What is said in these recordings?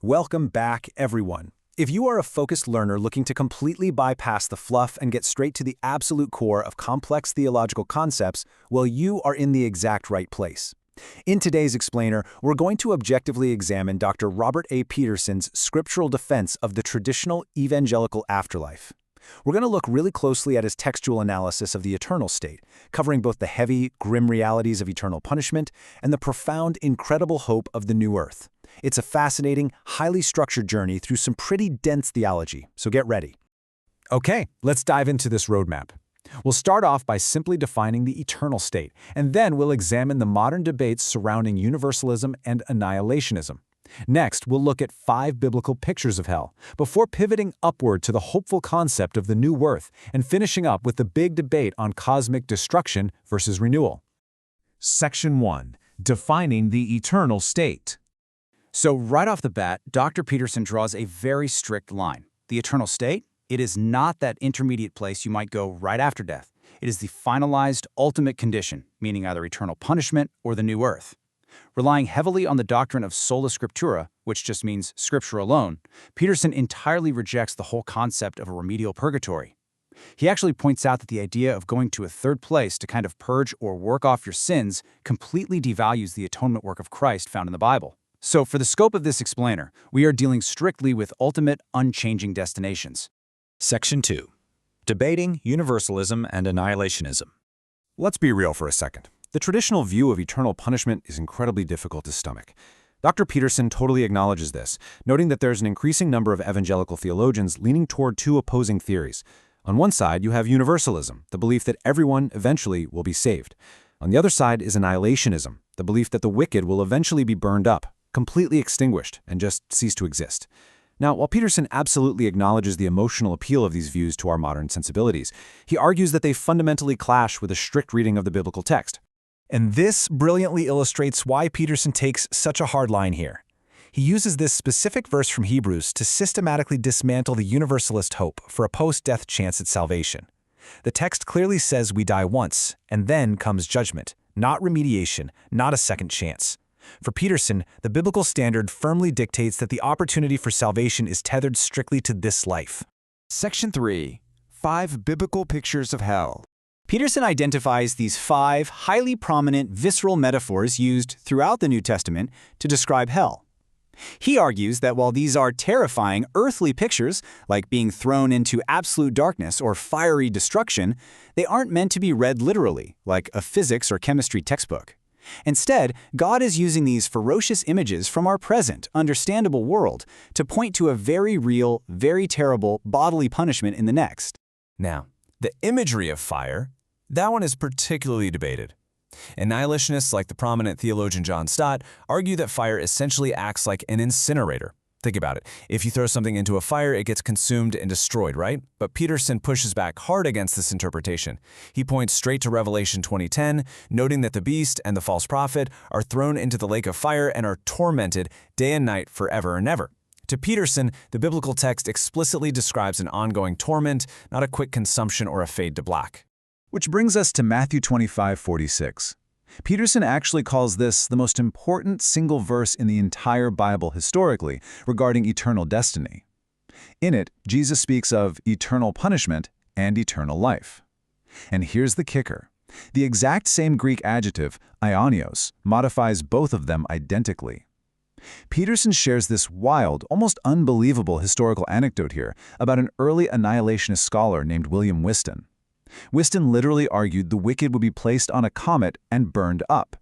Welcome back, everyone. If you are a focused learner looking to completely bypass the fluff and get straight to the absolute core of complex theological concepts, well, you are in the exact right place. In today's explainer, we're going to objectively examine Dr. Robert A. Peterson's scriptural defense of the traditional evangelical afterlife. We're going to look really closely at his textual analysis of the eternal state, covering both the heavy, grim realities of eternal punishment and the profound, incredible hope of the new earth. It's a fascinating, highly structured journey through some pretty dense theology, so get ready. Okay, let's dive into this roadmap. We'll start off by simply defining the eternal state, and then we'll examine the modern debates surrounding universalism and annihilationism. Next, we'll look at 5 biblical pictures of hell, before pivoting upward to the hopeful concept of the new earth and finishing up with the big debate on cosmic destruction versus renewal. Section 1. Defining the eternal state. So right off the bat, Dr. Peterson draws a very strict line. The eternal state, it is not that intermediate place you might go right after death. It is the finalized ultimate condition, meaning either eternal punishment or the new earth. Relying heavily on the doctrine of sola scriptura, which just means scripture alone, Peterson entirely rejects the whole concept of a remedial purgatory. He actually points out that the idea of going to a third place to kind of purge or work off your sins completely devalues the atonement work of Christ found in the Bible. So for the scope of this explainer, we are dealing strictly with ultimate, unchanging destinations. Section 2. Debating universalism and annihilationism. Let's be real for a second. The traditional view of eternal punishment is incredibly difficult to stomach. Dr. Peterson totally acknowledges this, noting that there's an increasing number of evangelical theologians leaning toward 2 opposing theories. On one side, you have universalism, the belief that everyone eventually will be saved. On the other side is annihilationism, the belief that the wicked will eventually be burned up, completely extinguished, and just cease to exist. Now, while Peterson absolutely acknowledges the emotional appeal of these views to our modern sensibilities, he argues that they fundamentally clash with a strict reading of the biblical text. And this brilliantly illustrates why Peterson takes such a hard line here. He uses this specific verse from Hebrews to systematically dismantle the universalist hope for a post-death chance at salvation. The text clearly says we die once, and then comes judgment, not remediation, not a second chance. For Peterson, the biblical standard firmly dictates that the opportunity for salvation is tethered strictly to this life. Section 3. 5 biblical pictures of hell. Peterson identifies these 5 highly prominent visceral metaphors used throughout the New Testament to describe hell. He argues that while these are terrifying earthly pictures, like being thrown into absolute darkness or fiery destruction, they aren't meant to be read literally, like a physics or chemistry textbook. Instead, God is using these ferocious images from our present, understandable world to point to a very real, very terrible bodily punishment in the next. Now, the imagery of fire, that one is particularly debated. Annihilationists like the prominent theologian John Stott argue that fire essentially acts like an incinerator. Think about it. If you throw something into a fire, it gets consumed and destroyed, right? But Peterson pushes back hard against this interpretation. He points straight to Revelation 20:10, noting that the beast and the false prophet are thrown into the lake of fire and are tormented day and night forever and ever. To Peterson, the biblical text explicitly describes an ongoing torment, not a quick consumption or a fade to black. Which brings us to Matthew 25:46. Peterson actually calls this the most important single verse in the entire Bible historically regarding eternal destiny. In it, Jesus speaks of eternal punishment and eternal life. And here's the kicker. The exact same Greek adjective, aionios, modifies both of them identically. Peterson shares this wild, almost unbelievable historical anecdote here about an early annihilationist scholar named William Whiston. Whiston literally argued the wicked would be placed on a comet and burned up.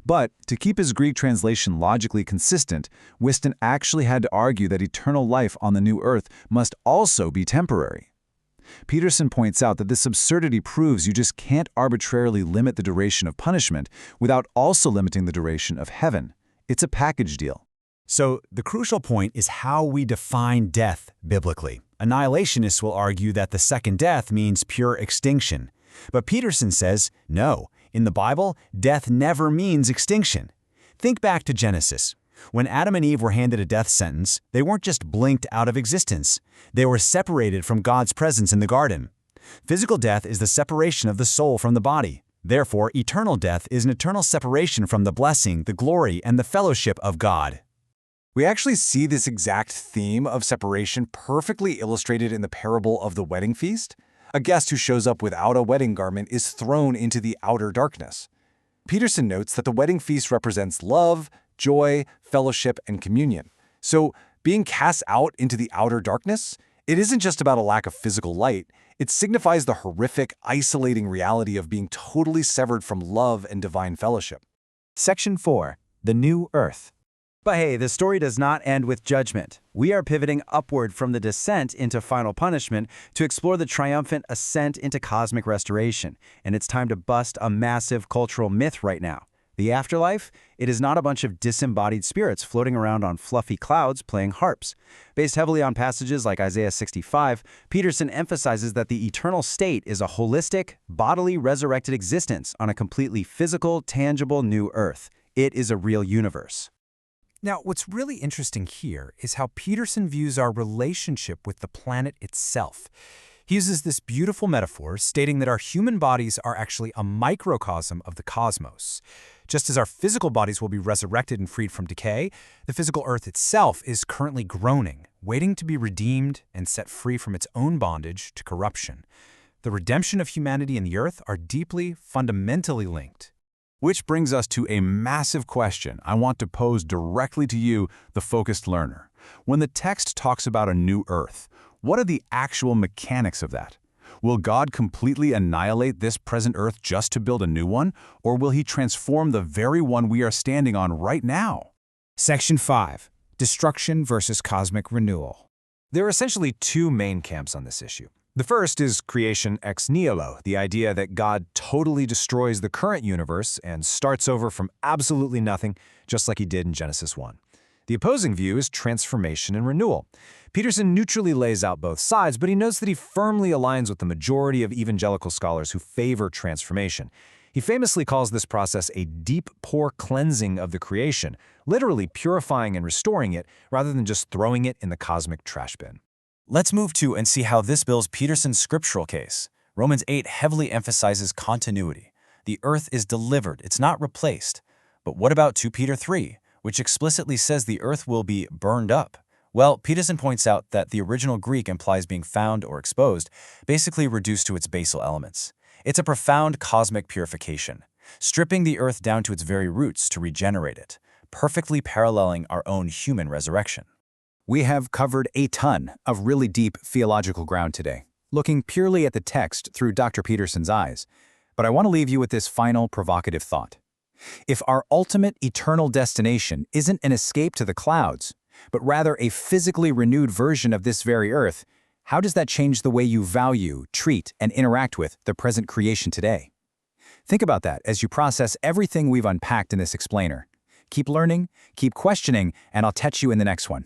But to keep his Greek translation logically consistent, Whiston actually had to argue that eternal life on the new earth must also be temporary. Peterson points out that this absurdity proves you just can't arbitrarily limit the duration of punishment without also limiting the duration of heaven. It's a package deal. So the crucial point is how we define death biblically. Annihilationists will argue that the second death means pure extinction. But Peterson says, no, in the Bible, death never means extinction. Think back to Genesis. When Adam and Eve were handed a death sentence, they weren't just blinked out of existence. They were separated from God's presence in the garden. Physical death is the separation of the soul from the body. Therefore, eternal death is an eternal separation from the blessing, the glory, and the fellowship of God. We actually see this exact theme of separation perfectly illustrated in the parable of the wedding feast. A guest who shows up without a wedding garment is thrown into the outer darkness. Peterson notes that the wedding feast represents love, joy, fellowship, and communion. So, being cast out into the outer darkness, it isn't just about a lack of physical light, it signifies the horrific, isolating reality of being totally severed from love and divine fellowship. Section 4. The New Earth. But hey, the story does not end with judgment. We are pivoting upward from the descent into final punishment to explore the triumphant ascent into cosmic restoration. And it's time to bust a massive cultural myth right now. The afterlife? It is not a bunch of disembodied spirits floating around on fluffy clouds playing harps. Based heavily on passages like Isaiah 65, Peterson emphasizes that the eternal state is a holistic, bodily resurrected existence on a completely physical, tangible new earth. It is a real universe. Now, what's really interesting here is how Peterson views our relationship with the planet itself. He uses this beautiful metaphor, stating that our human bodies are actually a microcosm of the cosmos. Just as our physical bodies will be resurrected and freed from decay, the physical Earth itself is currently groaning, waiting to be redeemed and set free from its own bondage to corruption. The redemption of humanity and the Earth are deeply, fundamentally linked. Which brings us to a massive question I want to pose directly to you, the focused learner. When the text talks about a new earth, what are the actual mechanics of that? Will God completely annihilate this present earth just to build a new one, or will he transform the very one we are standing on right now? Section 5. Destruction versus cosmic renewal. There are essentially two main camps on this issue. The first is creation ex nihilo, the idea that God totally destroys the current universe and starts over from absolutely nothing, just like he did in Genesis 1. The opposing view is transformation and renewal. Peterson neutrally lays out both sides, but he notes that he firmly aligns with the majority of evangelical scholars who favor transformation. He famously calls this process a deep pore cleansing of the creation, literally purifying and restoring it rather than just throwing it in the cosmic trash bin. Let's move to and see how this builds Peterson's scriptural case. Romans 8 heavily emphasizes continuity. The earth is delivered, it's not replaced. But what about 2 Peter 3, which explicitly says the earth will be burned up? Well, Peterson points out that the original Greek implies being found or exposed, basically reduced to its basal elements. It's a profound cosmic purification, stripping the earth down to its very roots to regenerate it, perfectly paralleling our own human resurrection. We have covered a ton of really deep theological ground today, looking purely at the text through Dr. Peterson's eyes. But I want to leave you with this final provocative thought. If our ultimate eternal destination isn't an escape to the clouds, but rather a physically renewed version of this very earth, how does that change the way you value, treat, and interact with the present creation today? Think about that as you process everything we've unpacked in this explainer. Keep learning, keep questioning, and I'll catch you in the next one.